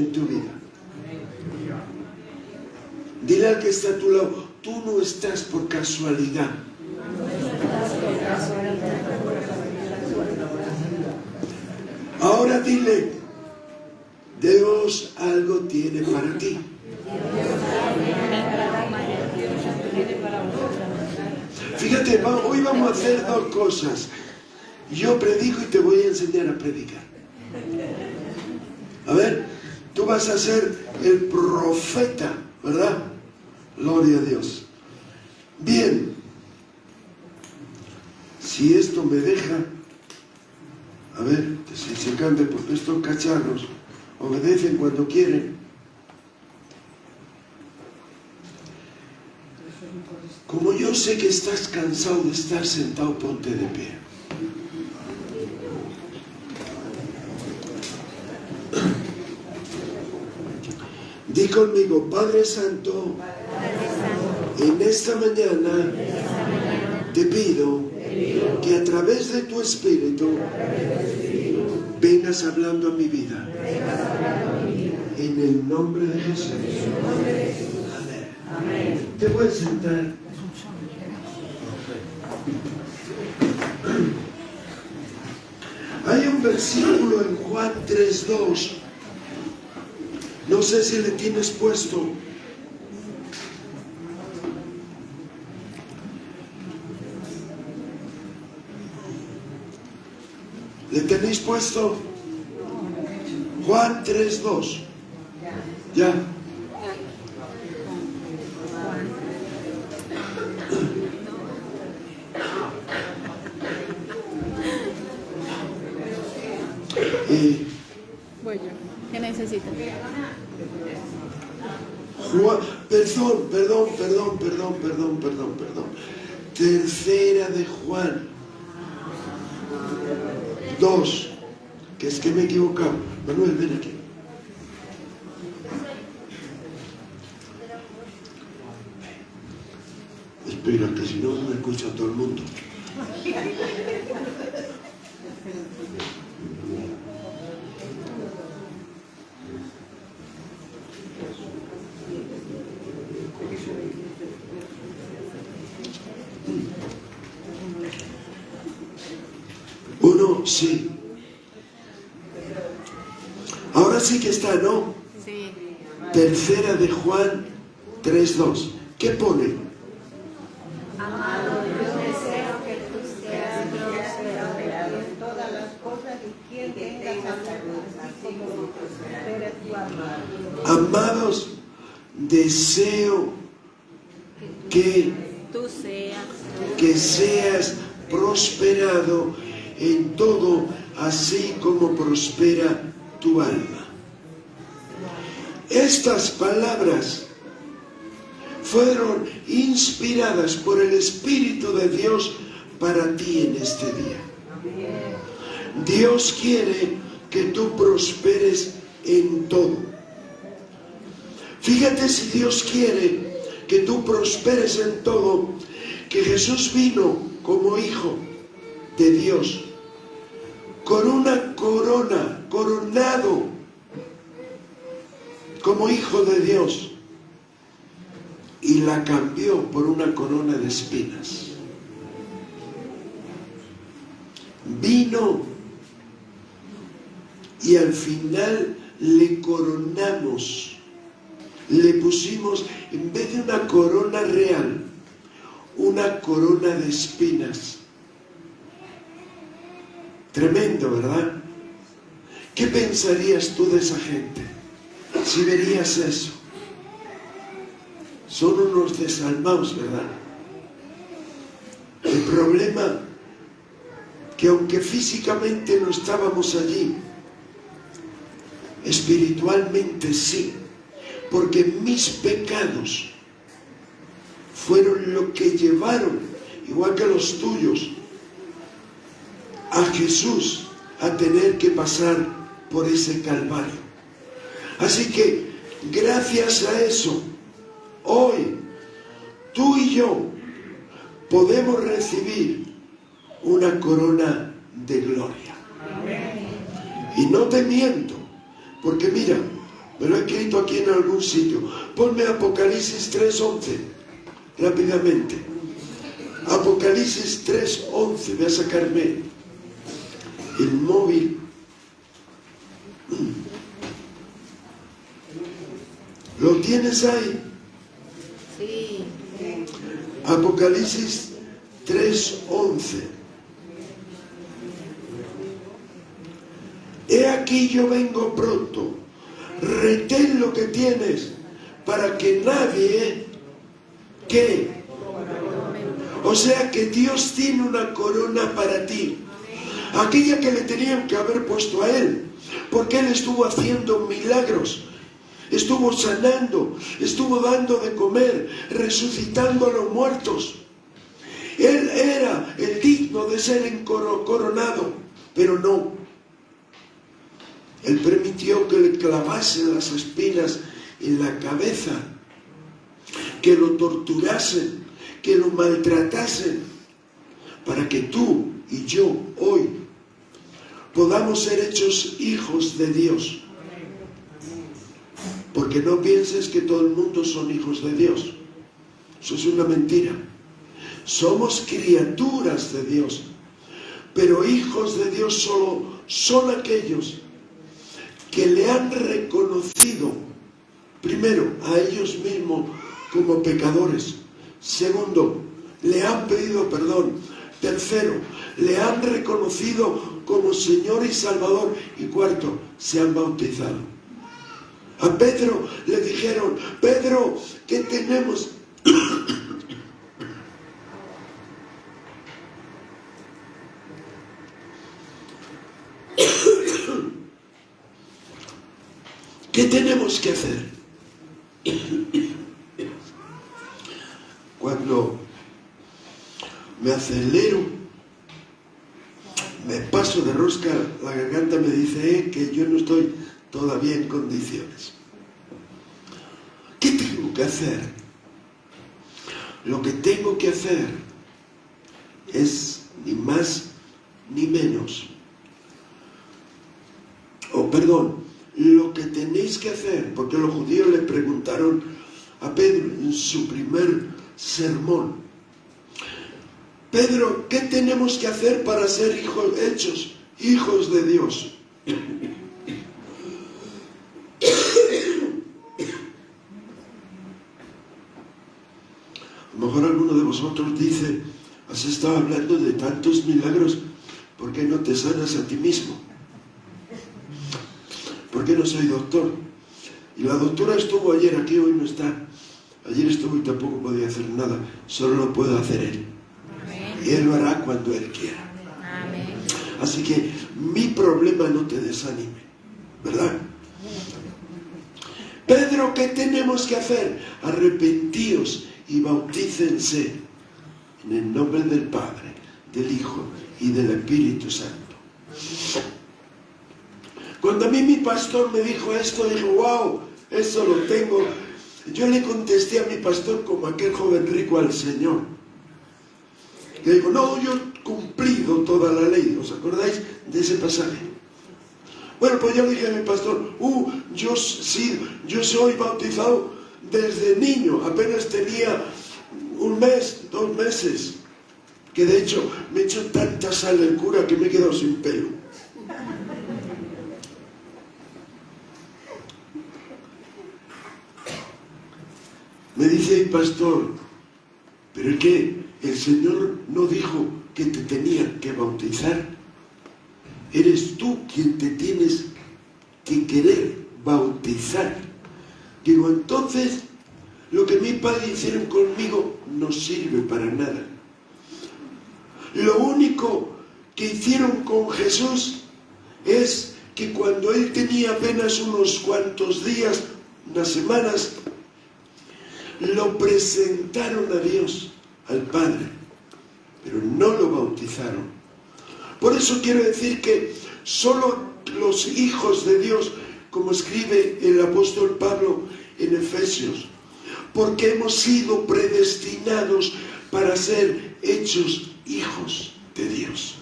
en tu vida. Dile al que está a tu lado, tú no estás por casualidad. Ahora dile, Dios algo tiene para ti. Fíjate, hoy vamos a hacer dos cosas. Yo predico y te voy a enseñar a predicar. A ver, tú vas a ser el profeta, ¿verdad? Gloria a Dios. Bien. Si esto me deja, a ver, si se cambia, porque estos cacharros obedecen cuando quieren. Como yo sé que estás cansado de estar sentado, ponte de pie. Di conmigo, Padre Santo, en esta mañana te pido que a través de tu Espíritu vengas hablando a mi vida. En el nombre de Jesús. Amén. Te puedes sentar. Hay un versículo en Juan 3:2. No sé si le tienes puesto. ¿Le tenéis puesto? Juan 3:2. Ya. Voy yo. ¿Qué necesitas? Perdón. Tercera de Juan 2. Que es que me he equivocado. Manuel, ven aquí. Espera, que si no me escucha todo el mundo. Uno, sí. Ahora sí que está, ¿no? Sí. Tercera de Juan 3:2. ¿Qué pone? Amado, yo deseo que tú seas próspero en todas las cosas y que tengas salud, así como prospera tu amado. Amados, deseo que seas prosperado en todo, así como prospera tu alma. Estas palabras fueron inspiradas por el Espíritu de Dios para ti en este día. Dios quiere que tú prosperes en todo. Fíjate si Dios quiere que tú prosperes en todo, que Jesús vino como hijo de Dios, con una corona, coronado como hijo de Dios, y la cambió por una corona de espinas. Vino y al final le coronamos, le pusimos, en vez de una corona real, una corona de espinas. Tremendo, ¿verdad? ¿Qué pensarías tú de esa gente si verías eso? Son unos desalmados, ¿verdad? El problema que aunque físicamente no estábamos allí, espiritualmente sí, porque mis pecados fueron lo que llevaron, igual que los tuyos, a Jesús a tener que pasar por ese calvario. Así que gracias a eso, hoy tú y yo podemos recibir una corona de gloria. Y no te miento, porque mira, Me lo he escrito aquí en algún sitio. Ponme Apocalipsis 3:11, rápidamente. Apocalipsis 3:11. Voy a sacarme el móvil. ¿Lo tienes ahí? Sí. Apocalipsis 3:11. He aquí yo vengo pronto. Retén lo que tienes para que nadie, ¿qué? O sea que Dios tiene una corona para ti, aquella que le tenían que haber puesto a Él, porque Él estuvo haciendo milagros, estuvo sanando, estuvo dando de comer, resucitando a los muertos. Él era el digno de ser coronado, pero no. Él permitió que le clavasen las espinas en la cabeza, que lo torturasen, que lo maltratasen, para que tú y yo hoy podamos ser hechos hijos de Dios. Porque no pienses que todo el mundo son hijos de Dios. Eso es una mentira. Somos criaturas de Dios, pero hijos de Dios solo son aquellos que le han reconocido, primero, a ellos mismos como pecadores. Segundo, le han pedido perdón. Tercero, le han reconocido como Señor y Salvador. Y cuarto, se han bautizado. A Pedro le dijeron: Pedro, ¿qué tenemos? ¿Qué tenemos que hacer? Cuando me acelero, me paso de rosca, la garganta me dice que yo no estoy todavía en condiciones. ¿Qué tengo que hacer? Lo que tengo que hacer es ni más ni menos. Lo que tenéis que hacer, porque los judíos le preguntaron a Pedro en su primer sermón: Pedro, ¿qué tenemos que hacer para ser hechos hijos de Dios? A lo mejor alguno de vosotros dice: has estado hablando de tantos milagros, ¿por qué no te sanas a ti mismo? ¿Por qué no soy doctor? Y la doctora estuvo ayer aquí, hoy no está. Ayer estuvo y tampoco podía hacer nada. Solo lo puede hacer Él. Amén. Y Él lo hará cuando Él quiera. Amén. Así que mi problema no te desanime, ¿verdad? Pedro, ¿qué tenemos que hacer? Arrepentíos y bautícense en el nombre del Padre, del Hijo y del Espíritu Santo. Cuando a mí mi pastor me dijo esto, dije: wow, eso lo tengo. Yo le contesté a mi pastor como aquel joven rico al Señor, que dijo: no, yo he cumplido toda la ley. ¿Os acordáis de ese pasaje? Bueno, pues yo le dije a mi pastor: yo soy bautizado desde niño, apenas tenía 1 mes, 2 meses, que de hecho me echó tanta sal el cura que me he quedado sin pelo. Me dice el pastor: pero es que el Señor no dijo que te tenían que bautizar. Eres tú quien te tienes que querer bautizar. Digo: entonces lo que mis padres hicieron conmigo no sirve para nada. Lo único que hicieron con Jesús es que cuando Él tenía apenas unos cuantos días, unas semanas, lo presentaron a Dios, al Padre, pero no lo bautizaron. Por eso quiero decir que solo los hijos de Dios, como escribe el apóstol Pablo en Efesios, porque hemos sido predestinados para ser hechos hijos de Dios.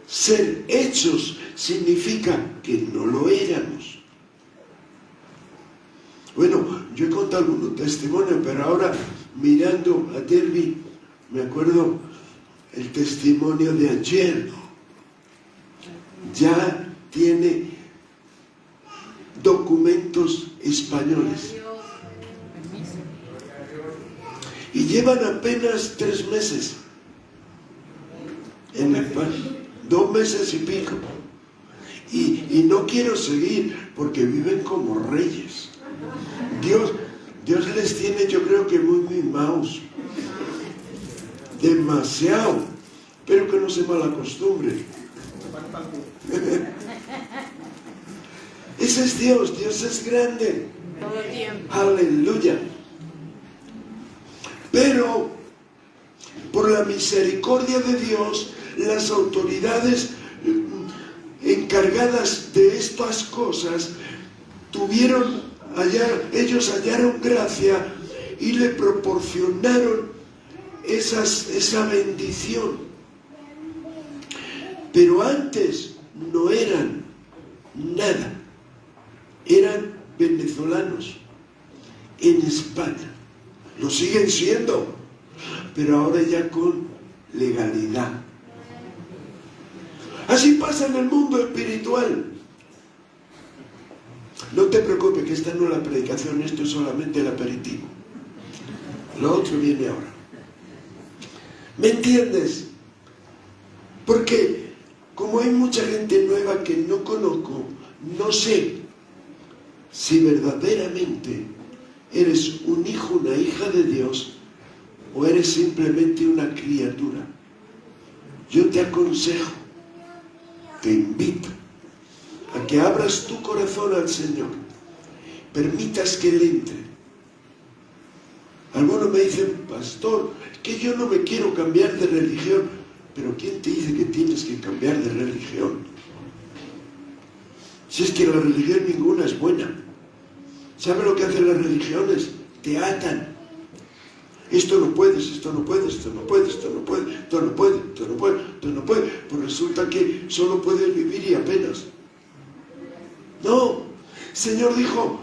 Ser hechos significa que no lo éramos. Bueno, yo he contado algunos testimonios, pero ahora mirando a Derby, me acuerdo el testimonio de ayer. Ya tiene documentos españoles. Y llevan apenas 3 meses en España, 2 meses y pico. Y no quiero seguir porque viven como reyes. Dios les tiene, yo creo que muy mimados. Demasiado. Pero que no se malacostumbren. Ese es Dios. Dios es grande. Todo el tiempo. Aleluya. Pero por la misericordia de Dios, las autoridades encargadas de estas cosas ellos hallaron gracia y le proporcionaron esa bendición. Pero antes no eran nada, eran venezolanos en España. Lo siguen siendo, pero ahora ya con legalidad. Así pasa en el mundo espiritual. No te preocupes, que esta no es la predicación, esto es solamente el aperitivo. Lo otro viene ahora. ¿Me entiendes? Porque como hay mucha gente nueva que no conozco, no sé si verdaderamente eres un hijo, una hija de Dios, o eres simplemente una criatura. Yo te aconsejo, te invito a que abras tu corazón al Señor, permitas que Él entre. Algunos me dicen, pastor, que yo no me quiero cambiar de religión. Pero ¿quién te dice que tienes que cambiar de religión? Si es que la religión ninguna es buena. ¿Sabe lo que hacen las religiones? Te atan. Esto no puedes, esto no puedes, esto no puedes, esto no puedes, esto no puedes, esto no puedes, esto no puedes. Pues resulta que solo puedes vivir y apenas. No, el Señor dijo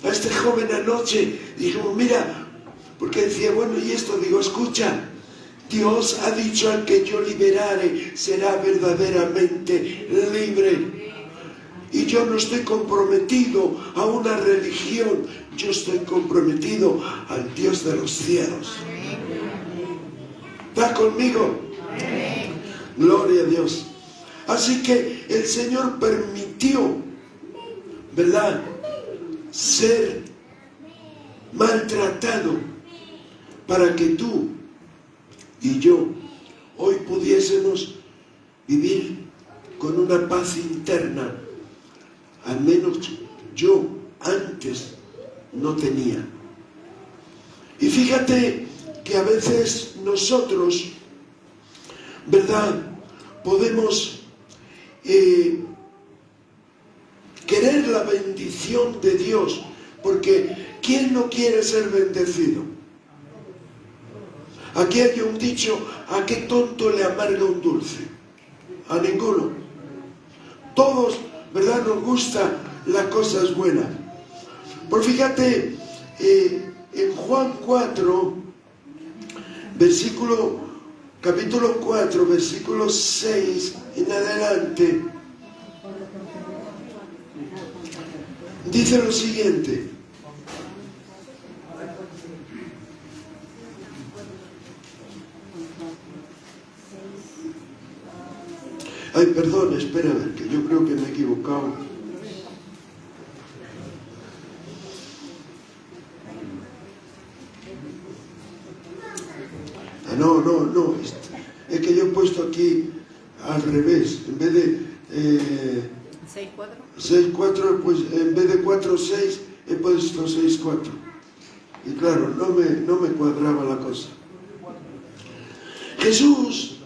a este joven anoche, dijo, mira, porque decía, bueno, ¿y esto? Digo, escucha, Dios ha dicho, al que yo liberare será verdaderamente libre. Y yo no estoy comprometido a una religión, yo estoy comprometido al Dios de los cielos. ¿Está conmigo? Gloria a Dios. Así que el Señor permitió, ¿verdad?, ser maltratado para que tú y yo hoy pudiésemos vivir con una paz interna. Al menos yo antes no tenía. Y fíjate que a veces nosotros, ¿verdad?, podemos querer la bendición de Dios, porque ¿quién no quiere ser bendecido? Aquí hay un dicho, ¿a qué tonto le amarga un dulce? A ninguno. Todos, ¿verdad?, nos gustan las cosas buenas. Pues fíjate, en Juan 4, capítulo 4, versículo 6 en adelante, dice lo siguiente. Ay, perdón, espera, que yo creo que me he equivocado. No, es que yo he puesto aquí al revés, en vez de 6-4, pues en vez de 4-6 he puesto 6-4. Y claro, no me cuadraba la cosa. Jesús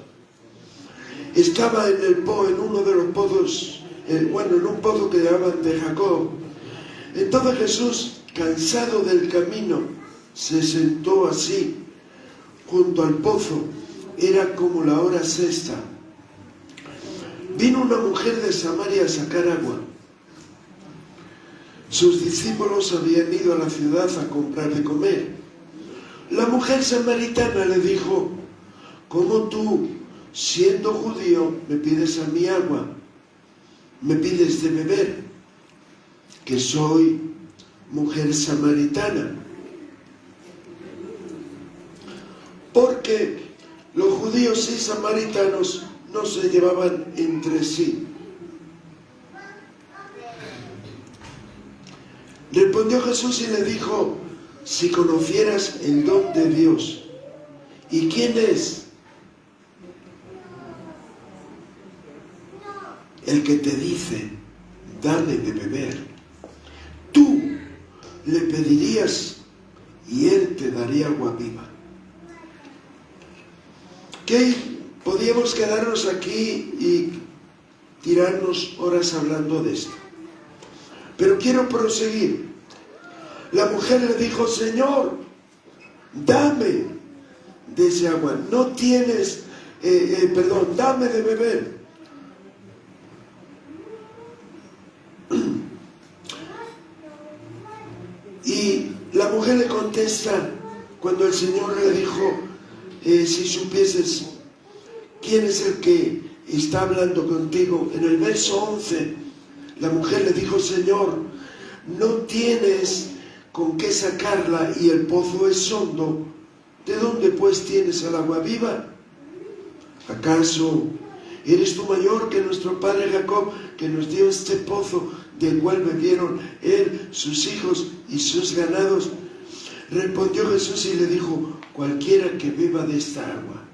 estaba en uno de los pozos, en un pozo que llamaban de Jacob. Entonces Jesús, cansado del camino, se sentó así junto al pozo. Era como la hora sexta. Vino una mujer de Samaria a sacar agua. Sus discípulos habían ido a la ciudad a comprar de comer. La mujer samaritana le dijo: ¿cómo tú, siendo judío, me pides a mí agua? ¿Me pides de beber? Que soy mujer samaritana. Porque los judíos y samaritanos no se llevaban entre sí. Respondió Jesús y le dijo: si conocieras el don de Dios y quién es el que te dice dame de beber, tú le pedirías y él te daría agua viva. ¿Qué? Podíamos quedarnos aquí y tirarnos horas hablando de esto, pero quiero proseguir. La mujer le dijo: Señor, dame de ese agua. No tienes, dame de beber. Y la mujer le contesta, cuando el Señor le dijo: si supieses quién es el que está hablando contigo. En el verso 11, la mujer le dijo: Señor, no tienes con qué sacarla y el pozo es hondo. ¿De dónde pues tienes el agua viva? ¿Acaso eres tú mayor que nuestro padre Jacob, que nos dio este pozo, del cual bebieron él, sus hijos y sus ganados? Respondió Jesús y le dijo: cualquiera que beba de esta agua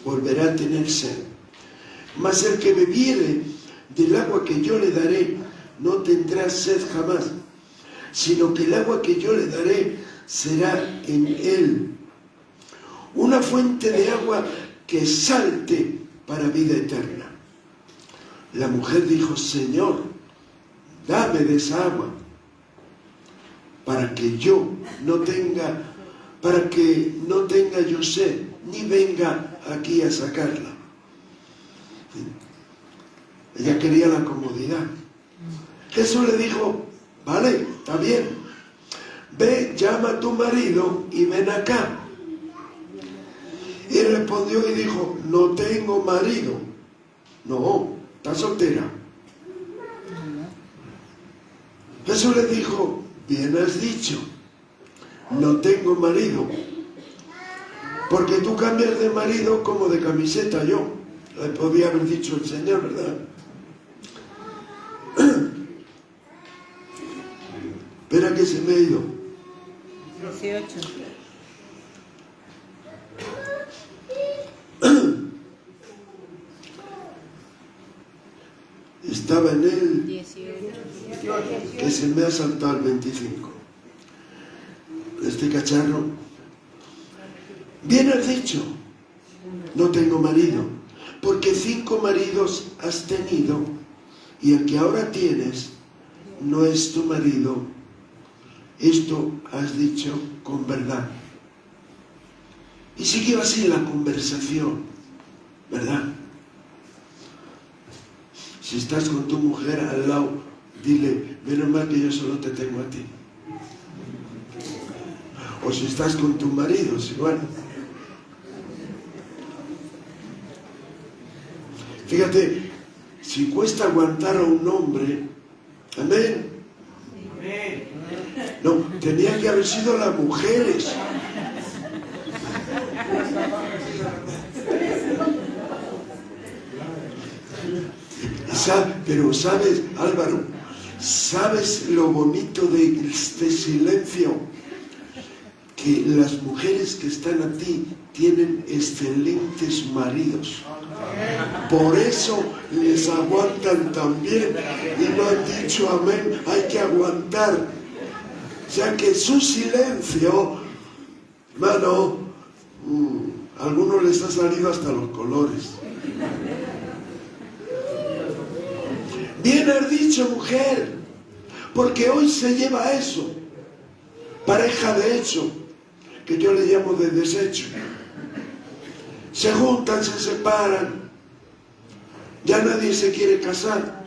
volverá a tener sed, mas el que bebiere del agua que yo le daré no tendrá sed jamás, sino que el agua que yo le daré será en él una fuente de agua que salte para vida eterna. La mujer dijo: Señor, dame de esa agua, para que no tenga yo sed, ni venga aquí a sacarla. Ella quería la comodidad. Jesús le dijo: vale, está bien, ve, llama a tu marido y ven acá. Y él respondió y dijo: no tengo marido. No, está soltera. Jesús le dijo: bien has dicho, no tengo marido, porque tú cambias de marido como de camiseta. Yo le podría haber dicho el Señor, ¿verdad? Espera que se me ha ido. 18. Estaba en el 18. que se me ha saltado el 25. Este cacharro. Bien has dicho, no tengo marido, porque 5 maridos has tenido y el que ahora tienes no es tu marido. Esto has dicho con verdad. Y siguió así la conversación, ¿verdad? Si estás con tu mujer al lado, dile: menos mal que yo solo te tengo a ti. O si estás con tu marido, es igual. Fíjate, si cuesta aguantar a un hombre, amén. No, tenía que haber sido las mujeres. Pero sabes, Álvaro, ¿sabes lo bonito de este silencio? Que las mujeres que están a ti tienen excelentes maridos. Por eso les aguantan tan bien y no han dicho amén. Hay que aguantar. O sea que su silencio, hermano, a algunos les ha salido hasta los colores. Bien has dicho, mujer, porque hoy se lleva eso. Pareja de hecho, que yo le llamo de desecho. Se juntan, se separan, ya nadie se quiere casar.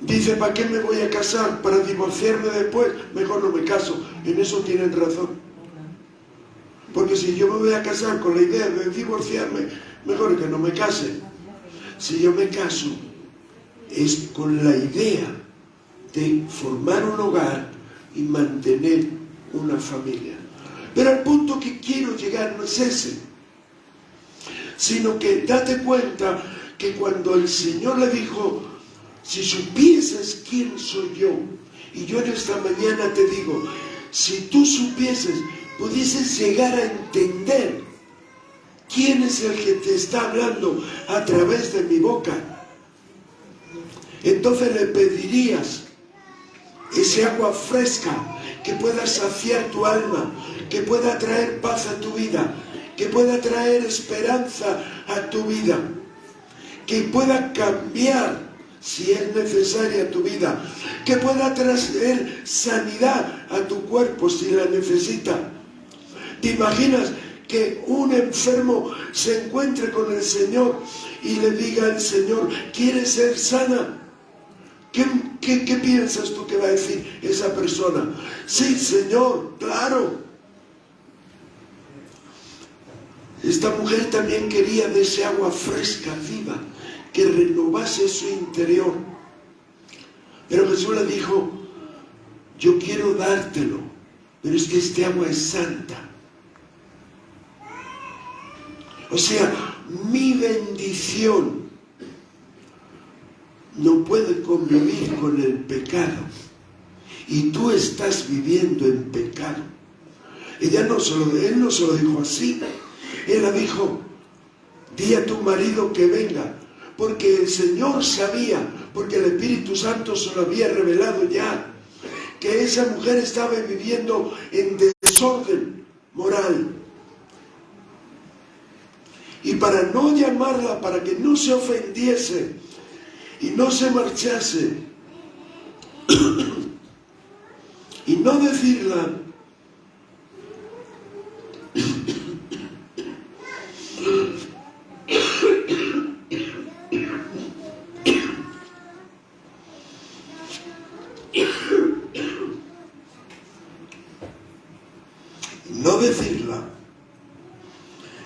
Dice, ¿para qué me voy a casar? ¿Para divorciarme después? Mejor no me caso. En eso tienen razón. Porque si yo me voy a casar con la idea de divorciarme, mejor que no me case. Si yo me caso, es con la idea de formar un hogar y mantener una familia. Pero el punto que quiero llegar no es ese, sino que date cuenta que cuando el Señor le dijo, si supieses quién soy yo, y yo en esta mañana te digo, si tú supieses, pudieses llegar a entender quién es el que te está hablando a través de mi boca, entonces le pedirías ese agua fresca que pueda saciar tu alma, que pueda traer paz a tu vida, que pueda traer esperanza a tu vida, que pueda cambiar si es necesaria tu vida, que pueda traer sanidad a tu cuerpo si la necesita. ¿Te imaginas que un enfermo se encuentre con el Señor y le diga al Señor, ¿quieres ser sana? ¿Qué piensas tú que va a decir esa persona? Sí, Señor, claro. Esta mujer también quería de ese agua fresca, viva, que renovase su interior. Pero Jesús le dijo, yo quiero dártelo, pero es que este agua es santa. O sea, mi bendición no puede convivir con el pecado. Y tú estás viviendo en pecado. Él no se lo dijo así. Él le dijo, di a tu marido que venga. Porque el Señor sabía, porque el Espíritu Santo se lo había revelado ya, que esa mujer estaba viviendo en desorden moral. Y para no llamarla, para que no se ofendiese y no se marchase, y no decirla,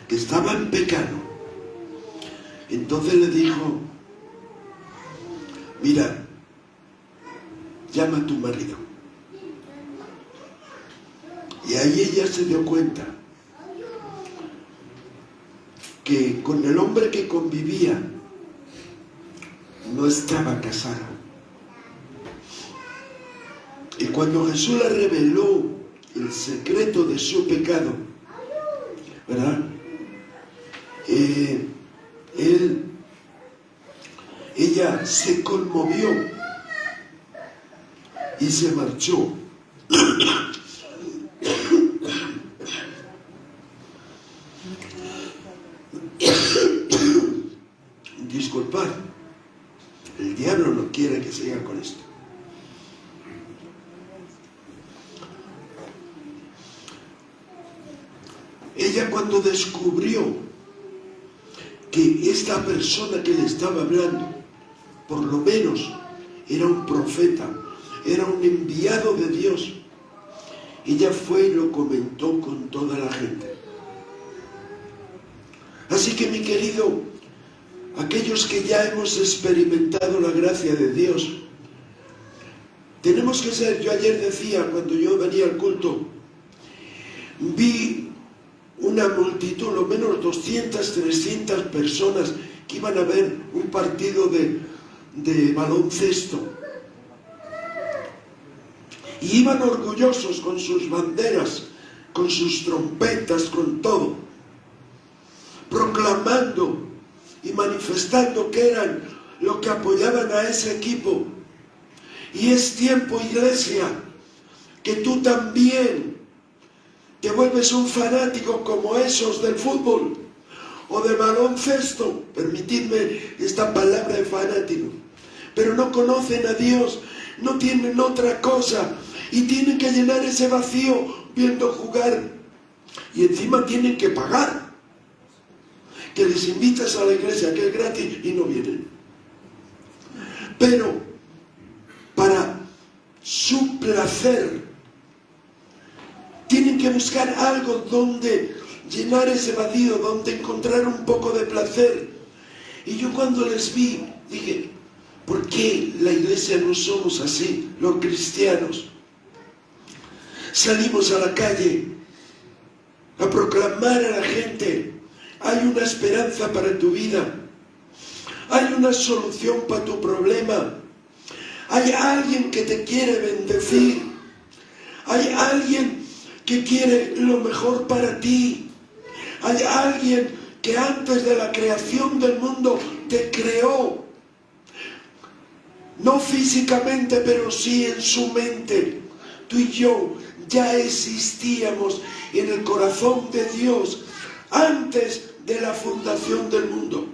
que estaba en pecado, entonces le dijo, mira, llama a tu marido. Y ahí ella se dio cuenta que con el hombre que convivía no estaba casado. Y cuando Jesús le reveló el secreto de su pecado, ¿verdad? Ella se conmovió y se marchó. Disculpad, el diablo no quiere que siga con esto. Ella, cuando descubrió que esta persona que le estaba hablando, por lo menos era un profeta, era un enviado de Dios, ella fue y lo comentó con toda la gente. Así que, mi querido, aquellos que ya hemos experimentado la gracia de Dios, tenemos que ser, yo ayer decía, cuando yo venía al culto, vi una multitud, lo menos 200, 300 personas que iban a ver un partido de baloncesto. Y iban orgullosos con sus banderas, con sus trompetas, con todo, proclamando y manifestando que eran los que apoyaban a ese equipo. Y es tiempo, iglesia, que tú también te vuelves un fanático como esos del fútbol o del baloncesto. Permitidme esta palabra de fanático. Pero no conocen a Dios, no tienen otra cosa y tienen que llenar ese vacío viendo jugar. Y encima tienen que pagar. Que les invitas a la iglesia, que es gratis, y no vienen. Pero placer. Tienen que buscar algo donde llenar ese vacío, donde encontrar un poco de placer. Y yo cuando les vi, dije, ¿por qué la iglesia no somos así, los cristianos? Salimos a la calle a proclamar a la gente, hay una esperanza para tu vida, hay una solución para tu problema, hay alguien que te quiere bendecir, hay alguien que quiere lo mejor para ti, hay alguien que antes de la creación del mundo te creó, no físicamente, pero sí en su mente. Tú y yo ya existíamos en el corazón de Dios antes de la fundación del mundo.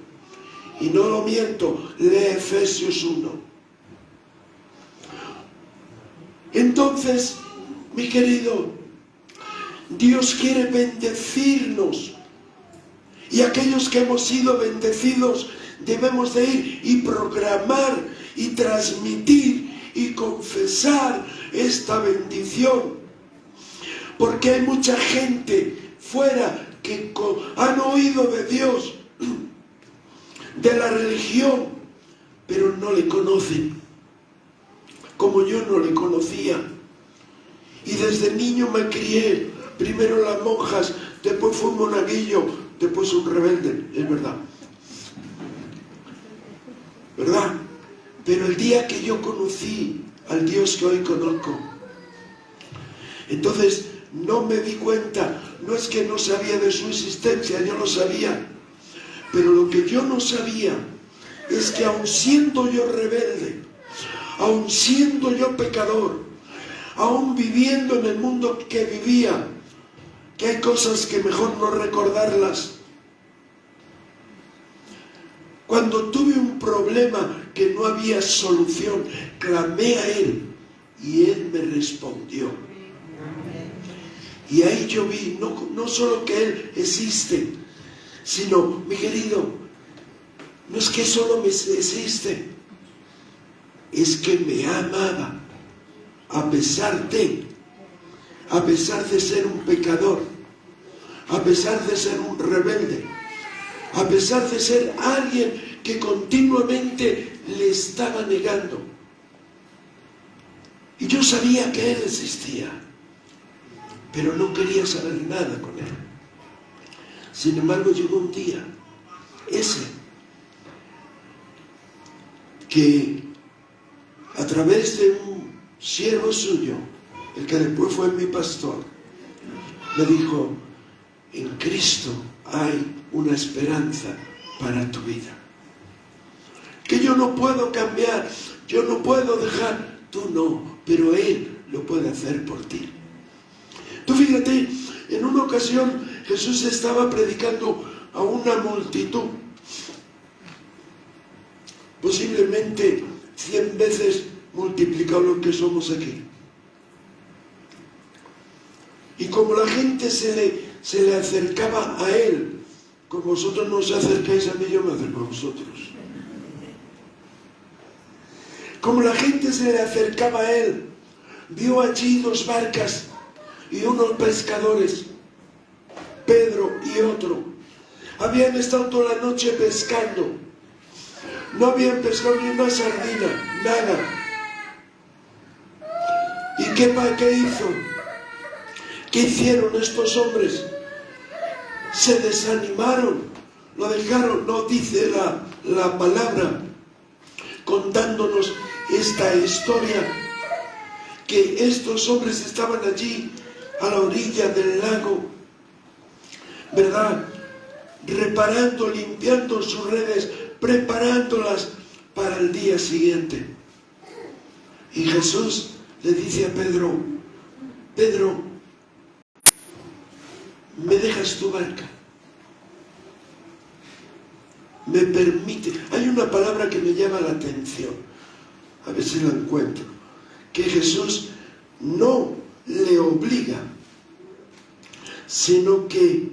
Y no lo miento, lee Efesios 1. Entonces, mi querido, Dios quiere bendecirnos. Y aquellos que hemos sido bendecidos debemos de ir y proclamar y transmitir y confesar esta bendición. Porque hay mucha gente fuera que han oído de Dios, de la religión, pero no le conocen, como yo no le conocía. Y desde niño me crié, primero las monjas, después fui un monaguillo, después un rebelde, es verdad. ¿Verdad? Pero el día que yo conocí al Dios que hoy conozco, entonces no me di cuenta, no es que no sabía de su existencia, yo lo sabía, pero lo que yo no sabía es que aun siendo yo rebelde, aun siendo yo pecador, aun viviendo en el mundo que vivía, que hay cosas que mejor no recordarlas. Cuando tuve un problema que no había solución, clamé a Él y Él me respondió. Y ahí yo vi, no solo que Él existe, sino, mi querido, no es que solo me existe, es que me amaba, a pesar de ser un pecador, a pesar de ser un rebelde, a pesar de ser alguien que continuamente le estaba negando. Y yo sabía que Él existía, pero no quería saber nada con Él. Sin embargo, llegó un día, ese, que a través de un siervo suyo, el que después fue mi pastor, me dijo, en Cristo hay una esperanza para tu vida. Que yo no puedo cambiar, yo no puedo dejar, tú no, pero Él lo puede hacer por ti. Tú fíjate, en una ocasión Jesús estaba predicando a una multitud, posiblemente 100 veces multiplicado lo que somos aquí. Y como la gente se le acercaba a Él, como vosotros no os acercáis a mí, yo me acerco a vosotros. Como la gente se le acercaba a Él, vio allí 2 barcas y unos pescadores, Pedro y otro. Habían estado toda la noche pescando. No habían pescado ni una sardina, nada. ¿Y qué hizo? ¿Qué hicieron estos hombres? Se desanimaron, lo dejaron, no dice la palabra, contándonos esta historia, que estos hombres estaban allí a la orilla del lago, ¿verdad? Reparando, limpiando sus redes, preparándolas para el día siguiente. Y Jesús le dice a Pedro, Pedro, ¿me dejas tu barca? Me permite. Hay una palabra que me llama la atención, a ver si la encuentro, que Jesús no le obliga, sino que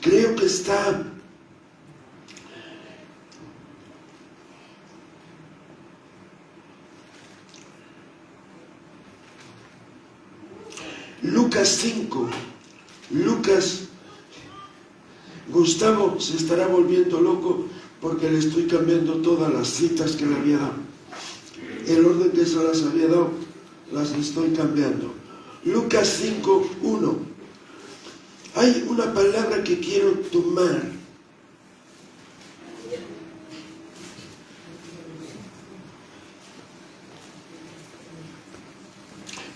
creo que está Lucas 5. Lucas. Gustavo se estará volviendo loco porque le estoy cambiando todas las citas que le había dado. El orden que se las había dado, las estoy cambiando. Lucas 5:1. Hay una palabra que quiero tomar.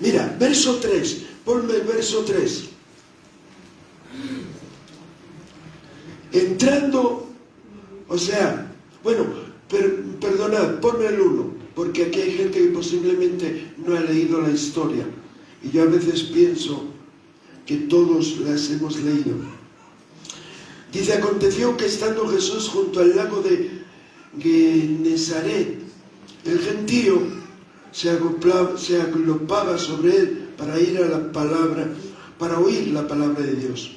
Mira, verso 3. Ponme el verso 3. Entrando, o sea, bueno, perdonad, ponme el 1, porque aquí hay gente que posiblemente no ha leído la historia. Y yo a veces pienso que todos las hemos leído. Dice, aconteció que estando Jesús junto al lago de Genesaret, el gentío se agrupaba sobre él para ir a la palabra, para oír la palabra de Dios.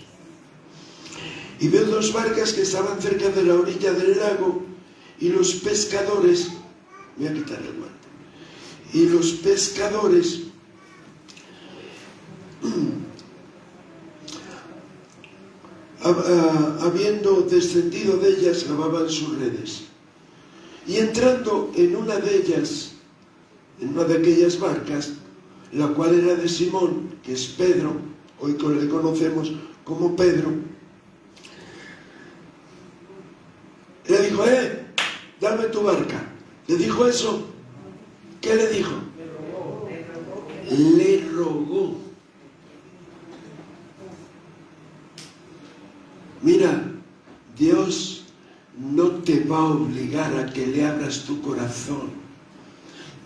Y veo 2 barcas que estaban cerca de la orilla del lago, y los pescadores, voy a quitar el guante, y los pescadores habiendo descendido de ellas, lavaban sus redes. Y entrando en una de ellas, en una de aquellas barcas, la cual era de Simón, que es Pedro, hoy le conocemos como Pedro, le dijo, dame tu barca. ¿Le dijo eso? ¿Qué le dijo? Le rogó. Mira, Dios no te va a obligar a que le abras tu corazón.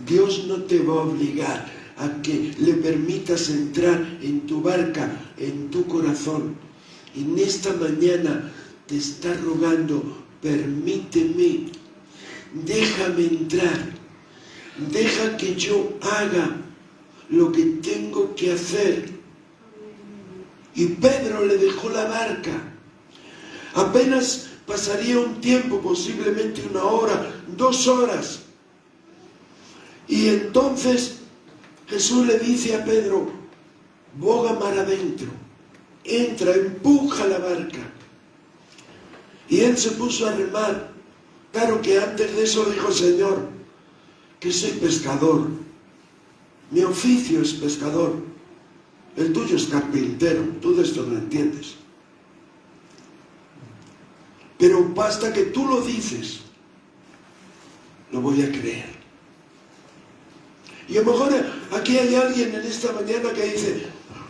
Dios no te va a obligar a que le permitas entrar en tu barca, en tu corazón. Y en esta mañana te está rogando, permíteme, déjame entrar, deja que yo haga lo que tengo que hacer. Y Pedro le dejó la barca. Apenas pasaría un tiempo, posiblemente 1 hora, 2 horas. Y entonces Jesús le dice a Pedro, boga mar adentro, entra, empuja la barca. Y él se puso a remar. Claro que antes de eso dijo, Señor, que soy pescador. Mi oficio es pescador. El tuyo es carpintero. Tú de esto no entiendes. Pero basta que tú lo dices, lo voy a creer. Y a lo mejor aquí hay alguien en esta mañana que dice,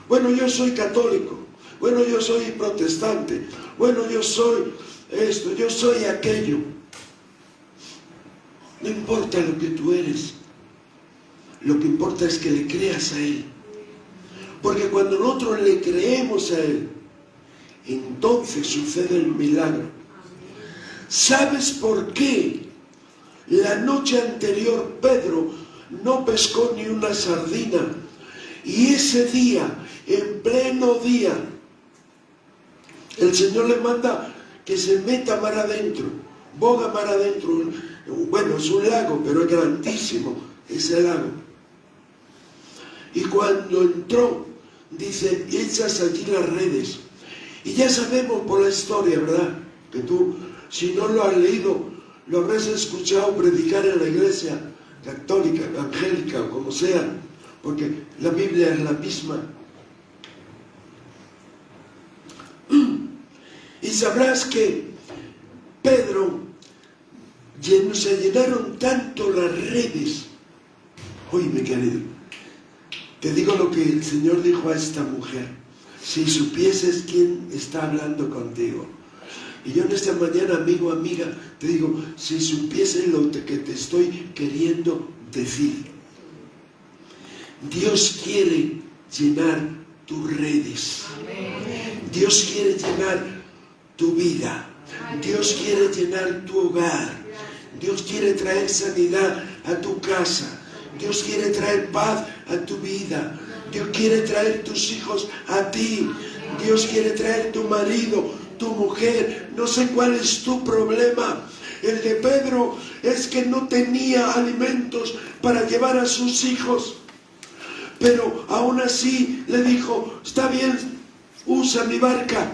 bueno, yo soy católico, bueno, yo soy protestante, bueno, yo soy esto, yo soy aquello. No importa lo que tú eres, lo que importa es que le creas a Él. Porque cuando nosotros le creemos a Él, entonces sucede el milagro. ¿Sabes por qué? La noche anterior Pedro no pescó ni una sardina. Y ese día, en pleno día, el Señor le manda que se meta mar adentro, boga mar adentro. Bueno, es un lago, pero es grandísimo ese lago. Y cuando entró, dice, echas allí las redes. Y ya sabemos por la historia, ¿verdad? Que tú, si no lo has leído, lo habrás escuchado predicar en la iglesia católica, evangélica o como sea, porque la Biblia es la misma. Y sabrás que Pedro se llenaron tanto las redes. Oye, mi querido, te digo lo que el Señor dijo a esta mujer. Si supieses quién está hablando contigo. Y yo en esta mañana, amigo, amiga, te digo, si supieses lo que te estoy queriendo decir. Dios quiere llenar tus redes. Dios quiere llenar tu vida. Dios quiere llenar tu hogar. Dios quiere traer sanidad a tu casa. Dios quiere traer paz a tu vida. Dios quiere traer tus hijos a ti. Dios quiere traer tu marido, tu mujer. No sé cuál es tu problema. El de Pedro es que no tenía alimentos para llevar a sus hijos. Pero aún así le dijo, está bien, usa mi barca.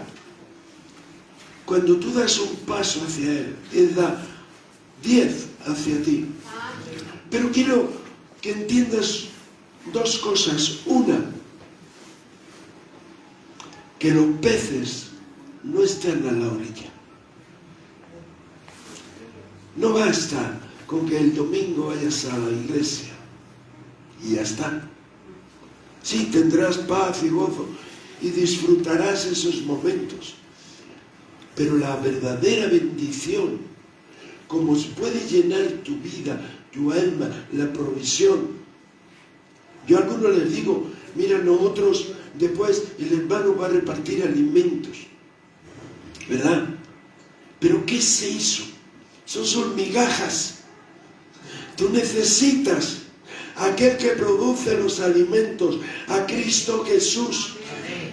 Cuando tú das un paso hacia Él, Él da 10 hacia ti. Pero quiero que entiendas dos cosas. Una, que los peces no están a la orilla. No basta con que el domingo vayas a la iglesia y ya está. Sí, tendrás paz y gozo y disfrutarás esos momentos. Pero la verdadera bendición, como puede llenar tu vida, tu alma, la provisión. Yo a algunos les digo, mira, nosotros después el hermano va a repartir alimentos, ¿verdad? Pero ¿qué se hizo? Son migajas. Tú necesitas a aquel que produce los alimentos, a Cristo Jesús.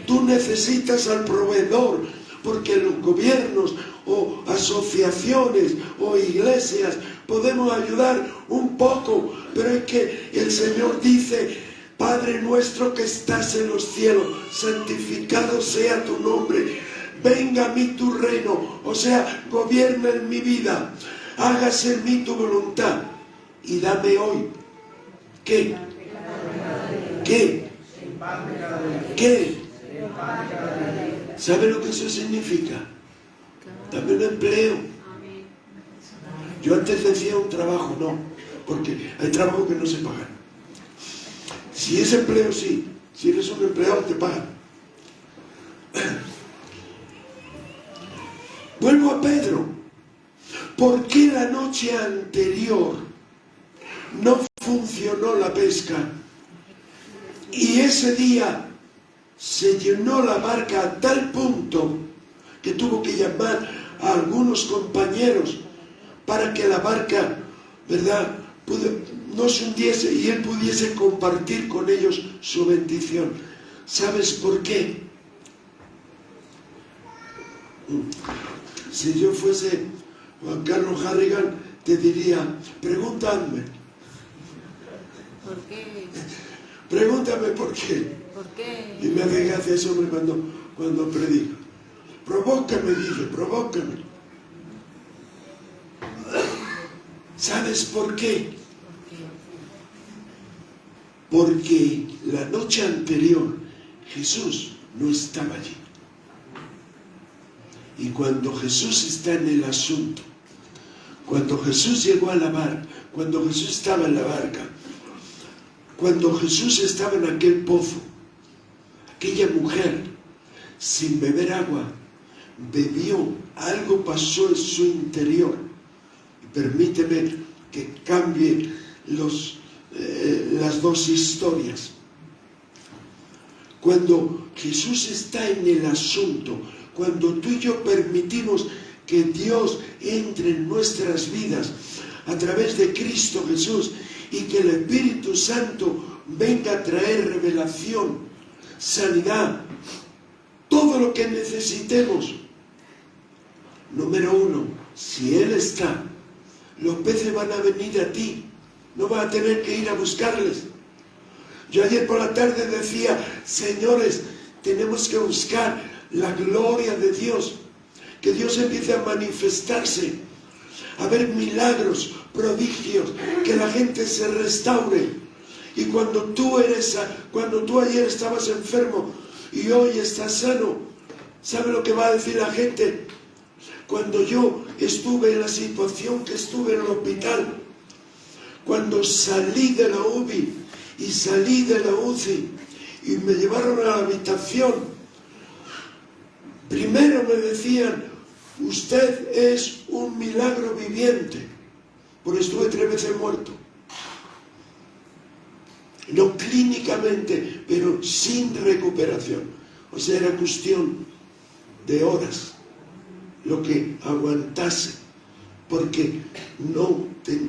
Tú necesitas al proveedor, porque los gobiernos o asociaciones o iglesias podemos ayudar un poco, pero es que el Señor dice, Padre nuestro que estás en los cielos, santificado sea tu nombre, venga a mí tu reino, o sea, gobierna en mi vida, hágase en mí tu voluntad, y dame hoy, ¿qué? ¿Qué? ¿Qué? ¿Sabe lo que eso significa? Dame un empleo. Yo antes decía un trabajo, no, porque hay trabajos que no se pagan. Si es empleo, sí. Si eres un empleado, te pagan. Vuelvo a Pedro. ¿Por qué la noche anterior no funcionó la pesca? Y ese día se llenó la barca a tal punto que tuvo que llamar a algunos compañeros para que la barca, ¿verdad?, no se hundiese y él pudiese compartir con ellos su bendición. ¿Sabes por qué? Si yo fuese Juan Carlos Harrigan, te diría, pregúntame. ¿Por qué? Pregúntame por qué. ¿Por qué? Y me hace gracia ese hombre cuando predica. Provócame, dice, provócame. ¿Sabes por qué? Porque la noche anterior Jesús no estaba allí. Y cuando Jesús está en el asunto, cuando Jesús llegó a la barca, cuando Jesús estaba en la barca, cuando Jesús estaba en aquel pozo, aquella mujer, sin beber agua, bebió, algo pasó en su interior. Y permíteme que cambie las dos historias. Cuando Jesús está en el asunto, cuando tú y yo permitimos que Dios entre en nuestras vidas a través de Cristo Jesús y que el Espíritu Santo venga a traer revelación, sanidad, todo lo que necesitemos. Número uno, si Él está, los peces van a venir a ti, no vas a tener que ir a buscarles. Yo ayer por la tarde decía, señores, tenemos que buscar la gloria de Dios, que Dios empiece a manifestarse, a ver milagros, prodigios, que la gente se restaure. Y cuando tú ayer estabas enfermo y hoy estás sano, ¿sabe lo que va a decir la gente? Cuando yo estuve en la situación que estuve en el hospital, cuando salí de la UBI y salí de la UCI y me llevaron a la habitación, primero me decían, usted es un milagro viviente, porque estuve 3 veces muerto. No clínicamente, pero sin recuperación. O sea, era cuestión de horas lo que aguantase, porque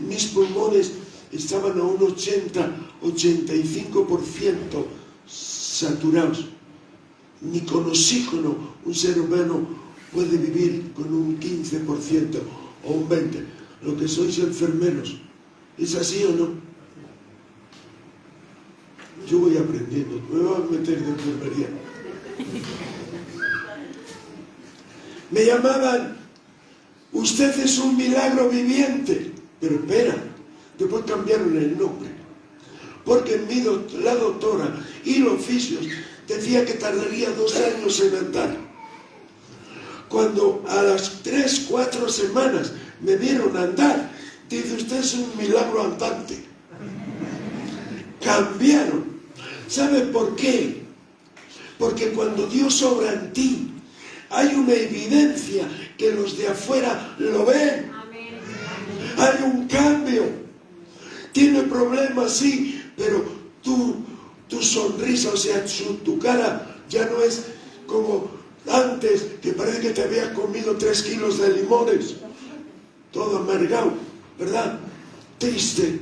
mis pulmones estaban a un 85% saturados. Ni con oxígeno un ser humano puede vivir con un 15% o un 20%. Lo que sois enfermeros, ¿es así o no? Yo voy aprendiendo, me voy a meter de enfermería. Me llamaban, usted es un milagro viviente. Pero espera, después cambiaron el nombre. Porque la doctora y los fisios decía que tardaría 2 años en andar. Cuando a las 3, 4 semanas me vieron andar, dice, usted es un milagro andante. Cambiaron. ¿Sabe por qué? Porque cuando Dios obra en ti, hay una evidencia que los de afuera lo ven. Hay un cambio. Tiene problemas, sí, pero tu sonrisa, o sea, tu cara ya no es como antes, que parece que te habías comido 3 kilos de limones. Todo amargado, ¿verdad? Triste.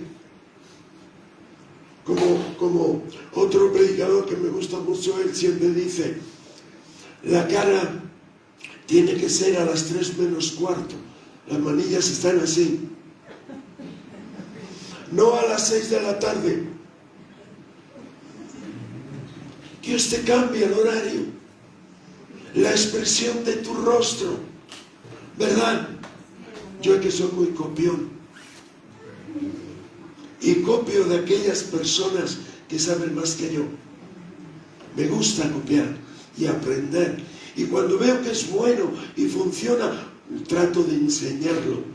Como otro predicador que me gusta mucho, él siempre dice, la cara tiene que ser a las 3 menos cuarto. Las manillas están así. No a las 6 de la tarde. Dios te cambia el horario, la expresión de tu rostro, ¿verdad? Yo es que soy muy copión y copio de aquellas personas que saben más que yo. Me gusta copiar y aprender, y cuando veo que es bueno y funciona, trato de enseñarlo.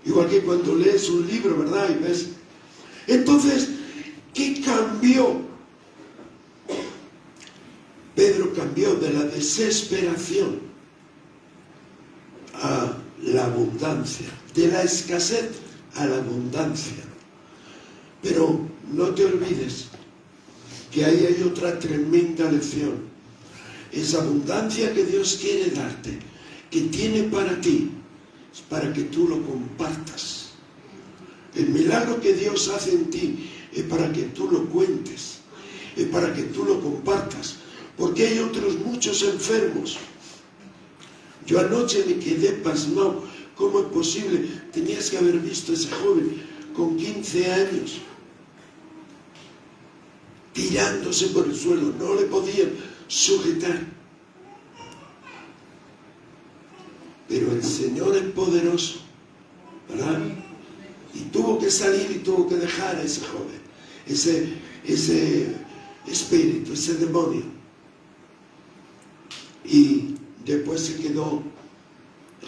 Igual que cuando lees un libro, ¿verdad? Y ves. Entonces, ¿qué cambió? Pedro cambió de la desesperación a la abundancia, de la escasez a la abundancia. Pero no te olvides que ahí hay otra tremenda lección. Esa abundancia que Dios quiere darte, que tiene para ti, es para que tú lo compartas. El milagro que Dios hace en ti es para que tú lo cuentes, es para que tú lo compartas, porque hay otros muchos enfermos. Yo anoche me quedé pasmado. ¿Cómo es posible? Tenías que haber visto a ese joven con 15 años tirándose por el suelo, no le podían sujetar. Pero el Señor es poderoso, ¿verdad? Y tuvo que salir y tuvo que dejar a ese joven, ese espíritu, ese demonio. Y después se quedó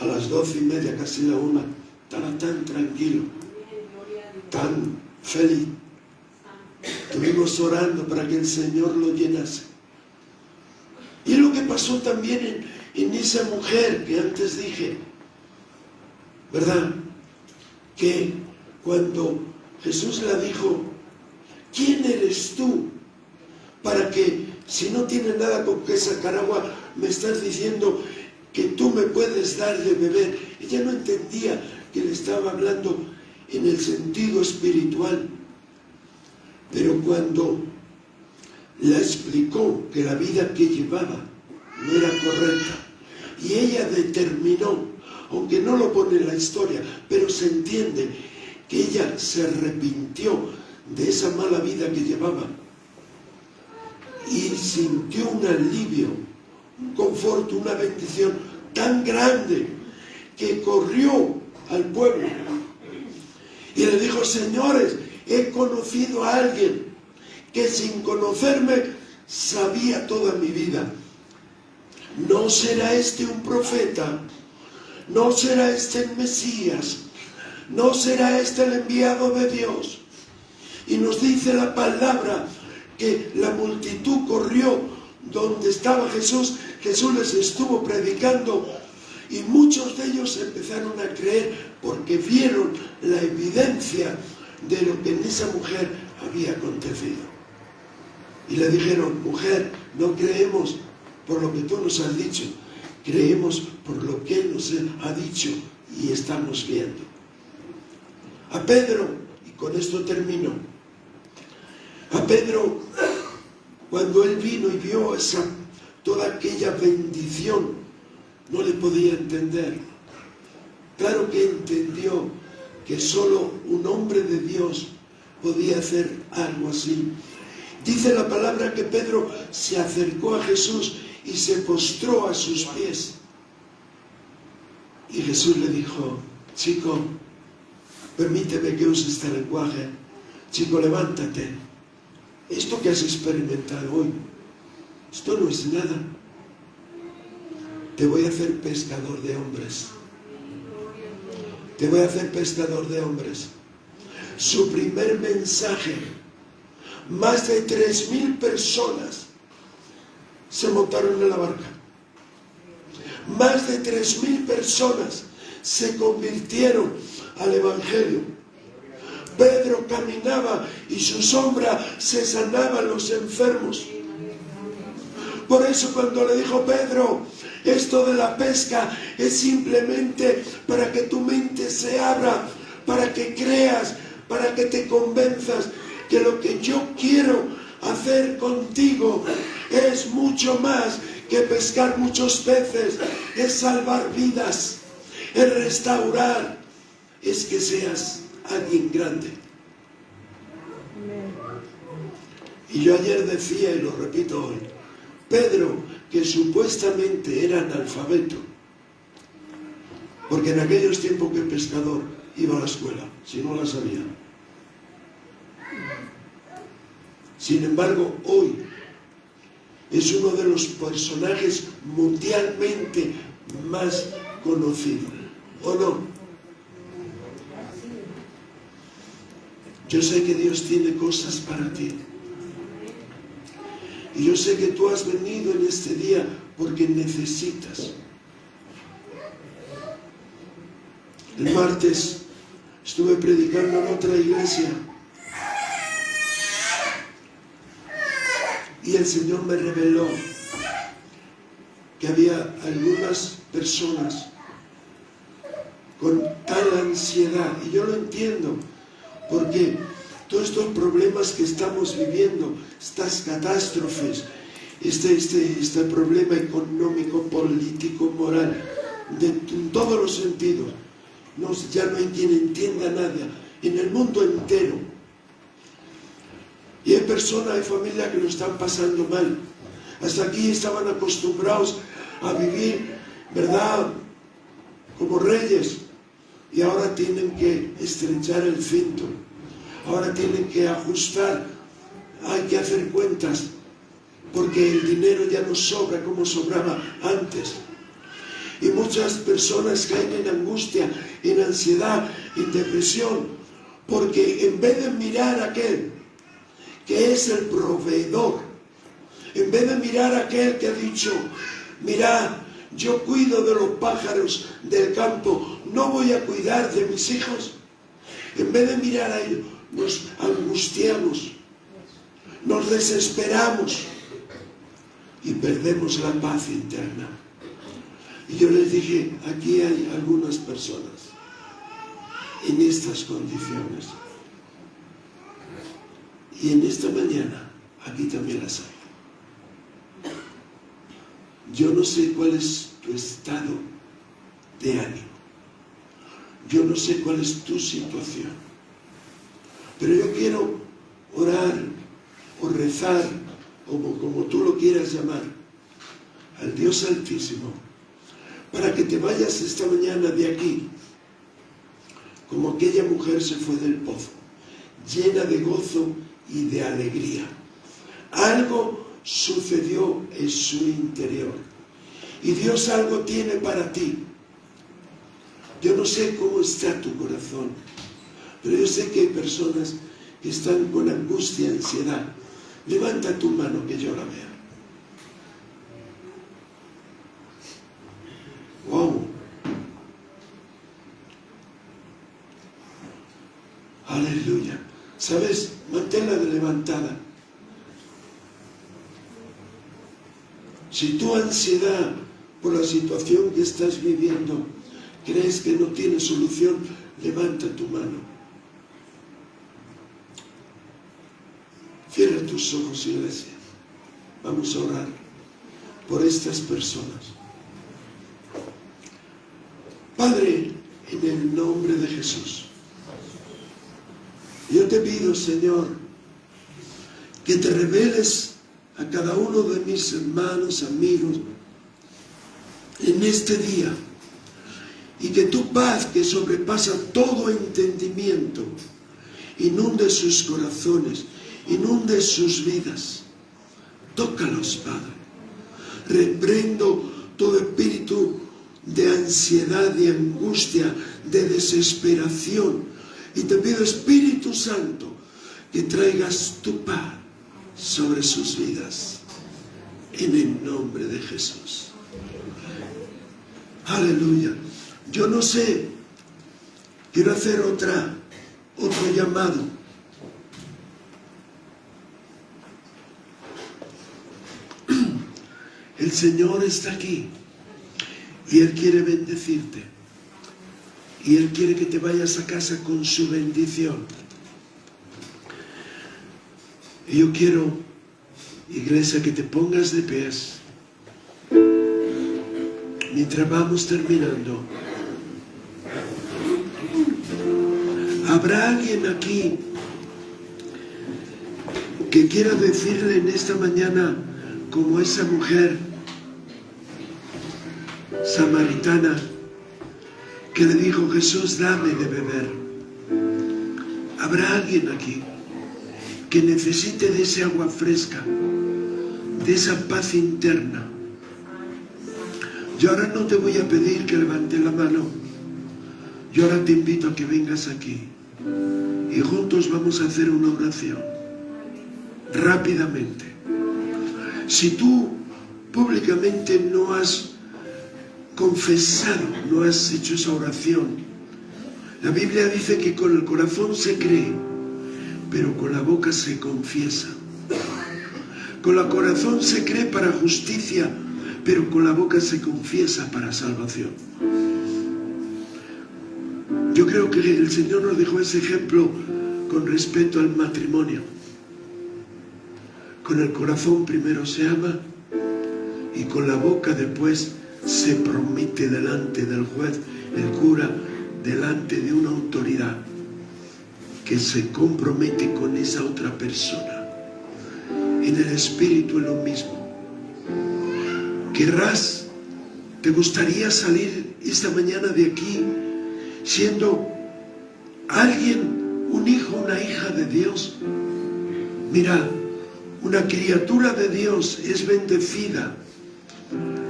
a las 12:30, casi la 1, estaba tan tranquilo, tan feliz. Estuvimos orando para que el Señor lo llenase. Y lo que pasó también en esa mujer que antes dije, ¿verdad? Que cuando Jesús le dijo, ¿quién eres tú? Para que, si no tienes nada con que sacar agua, me estás diciendo que tú me puedes dar de beber. Ella no entendía que le estaba hablando en el sentido espiritual. Pero cuando le explicó que la vida que llevaba no era correcta, y ella determinó, aunque no lo pone en la historia, pero se entiende que ella se arrepintió de esa mala vida que llevaba y sintió un alivio, un confort, una bendición tan grande que corrió al pueblo y le dijo, señores, he conocido a alguien que sin conocerme sabía toda mi vida. ¿No será este un profeta? ¿No será este el Mesías? ¿No será este el enviado de Dios? Y nos dice la palabra que la multitud corrió donde estaba Jesús. Jesús les estuvo predicando y muchos de ellos empezaron a creer porque vieron la evidencia de lo que en esa mujer había acontecido. Y le dijeron, mujer, no creemos por lo que tú nos has dicho, creemos por lo que Él nos ha dicho y estamos viendo. A Pedro, y con esto termino, a Pedro, cuando él vino y vio toda aquella bendición, no le podía entender. Claro que entendió que solo un hombre de Dios podía hacer algo así. Dice la palabra que Pedro se acercó a Jesús y se postró a sus pies. Y Jesús le dijo: chico, permíteme que use este lenguaje. Chico, levántate. Esto que has experimentado hoy, esto no es nada. Te voy a hacer pescador de hombres. Te voy a hacer pescador de hombres. Su primer mensaje, más de 3.000 personas se montaron en la barca. Más de 3.000 personas se convirtieron al Evangelio. Pedro caminaba y su sombra se sanaba a los enfermos. Por eso cuando le dijo Pedro, esto de la pesca es simplemente para que tu mente se abra, para que creas, para que te convenzas que lo que yo quiero hacer contigo es mucho más que pescar muchos peces, es salvar vidas, es restaurar, es que seas alguien grande. Y yo ayer decía, y lo repito hoy, Pedro, que supuestamente era analfabeto, porque en aquellos tiempos que el pescador iba a la escuela, si no la sabía. Sin embargo, hoy es uno de los personajes mundialmente más conocidos, ¿o no? Yo sé que Dios tiene cosas para ti. Y yo sé que tú has venido en este día porque necesitas. El martes estuve predicando en otra iglesia y el Señor me reveló que había algunas personas con tal ansiedad, y yo lo entiendo, porque todos estos problemas que estamos viviendo, estas catástrofes, este problema económico, político, moral, en todos los sentidos, ya no hay quien entienda nada, en el mundo entero. Y hay personas, hay familias que lo están pasando mal. Hasta aquí estaban acostumbrados a vivir, ¿verdad?, como reyes, y ahora tienen que estrechar el cinto. Ahora tienen que ajustar, hay que hacer cuentas, porque el dinero ya no sobra como sobraba antes. Y muchas personas caen en angustia, en ansiedad, en depresión, porque en vez de mirar a aquel que es el proveedor, en vez de mirar a aquel que ha dicho, mirad, yo cuido de los pájaros del campo, no voy a cuidar de mis hijos. En vez de mirar a ellos, nos angustiamos, nos desesperamos y perdemos la paz interna. Y yo les dije, aquí hay algunas personas en estas condiciones. Y en esta mañana, aquí también las hay. Yo no sé cuál es tu estado de ánimo. Yo no sé cuál es tu situación. Pero yo quiero orar o rezar, como tú lo quieras llamar, al Dios Altísimo, para que te vayas esta mañana de aquí, como aquella mujer se fue del pozo, llena de gozo y de alegría. Algo sucedió en su interior. Y Dios algo tiene para ti. Yo no sé cómo está tu corazón, pero yo sé que hay personas que están con angustia, ansiedad. Levanta tu mano que yo la vea. Wow. Aleluya. ¿Sabes? Manténla levantada. Si tu ansiedad por la situación que estás viviendo crees que no tiene solución, levanta tu mano. Cierra tus ojos, iglesia. Vamos a orar por estas personas. Padre, en el nombre de Jesús, Yo te pido, Señor, que te reveles a cada uno de mis hermanos, amigos, en este día, y que tu paz, que sobrepasa todo entendimiento, inunde sus corazones, inunde sus vidas. Tócalos, Padre. Reprendo todo espíritu de ansiedad, de angustia, de desesperación, y te pido, Espíritu Santo, que traigas tu paz sobre sus vidas, en el nombre de Jesús. Aleluya. Yo no sé, quiero hacer otro llamado. El Señor está aquí y Él quiere bendecirte, y Él quiere que te vayas a casa con su bendición. Y yo quiero, iglesia, que te pongas de pies mientras vamos terminando. ¿Habrá alguien aquí que quiera decirle en esta mañana, como esa mujer samaritana que le dijo: Jesús, dame de beber? ¿Habrá alguien aquí que necesite de ese agua fresca, de esa paz interna? Yo ahora no te voy a pedir que levante la mano. Yo ahora te invito a que vengas aquí y juntos vamos a hacer una oración rápidamente. Si tú públicamente no has confesado, no has hecho esa oración, la Biblia dice que con el corazón se cree, pero con la boca se confiesa. Con el corazón se cree para justicia, pero con la boca se confiesa para salvación. Yo creo que el Señor nos dejó ese ejemplo con respecto al matrimonio. Con el corazón primero se ama y con la boca después se promete delante del juez, el cura, delante de una autoridad que se compromete con esa otra persona. En el espíritu es lo mismo. ¿Querrás, te gustaría salir esta mañana de aquí siendo alguien, un hijo, una hija de Dios? Mira, una criatura de Dios es bendecida,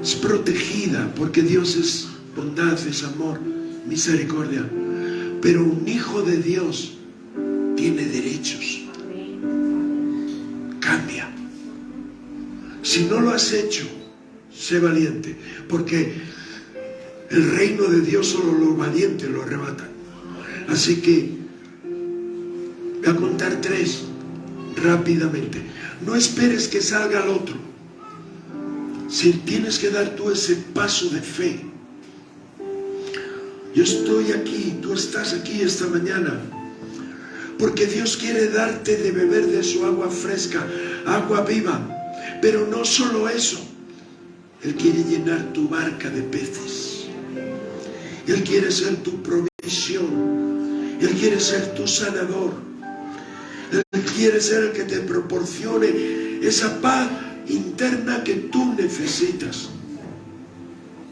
es protegida, porque Dios es bondad, es amor, misericordia. Pero un hijo de Dios tiene derechos. Cambia. Si no lo has hecho, sé valiente, porque el reino de Dios solo los valientes lo arrebatan. Así que voy a contar 3 rápidamente. No esperes que salga el otro. Si tienes que dar tú ese paso de fe. Yo estoy aquí, tú estás aquí esta mañana, porque Dios quiere darte de beber de su agua fresca, agua viva. Pero no solo eso, Él quiere llenar tu barca de peces. Él quiere ser tu provisión. Él quiere ser tu sanador. Él quiere ser el que te proporcione esa paz interna que tú necesitas.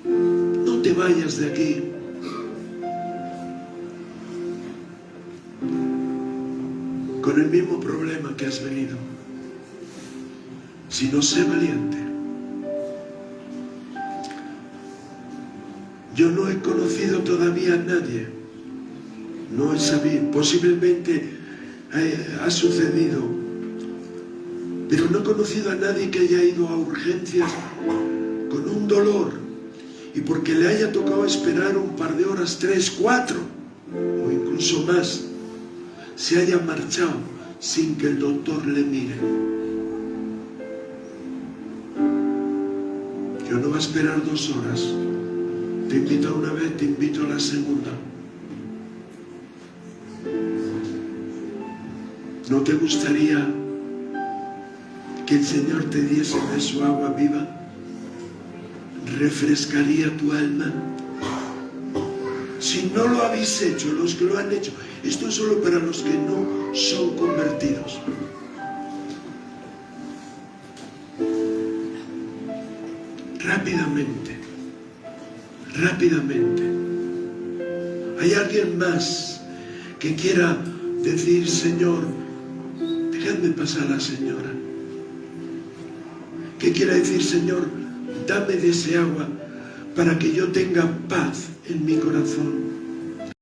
No te vayas de aquí con el mismo problema que has venido, sino sé valiente. Yo no he conocido todavía a nadie, no he sabido, posiblemente ha sucedido, pero no he conocido a nadie que haya ido a urgencias con un dolor y porque le haya tocado esperar un par de horas, 3, 4 o incluso más, se haya marchado sin que el doctor le mire. Yo no voy a esperar 2 horas. Te invito a una vez, te invito a la segunda. ¿No te gustaría que el Señor te diese de su agua viva? Refrescaría tu alma. Si no lo habéis hecho, los que lo han hecho, esto es solo para los que no son convertidos. Rápidamente, rápidamente. ¿Hay alguien más que quiera decir, Señor, déjame pasar a la señora? Que quiera decir, Señor, dame de ese agua para que yo tenga paz en mi corazón.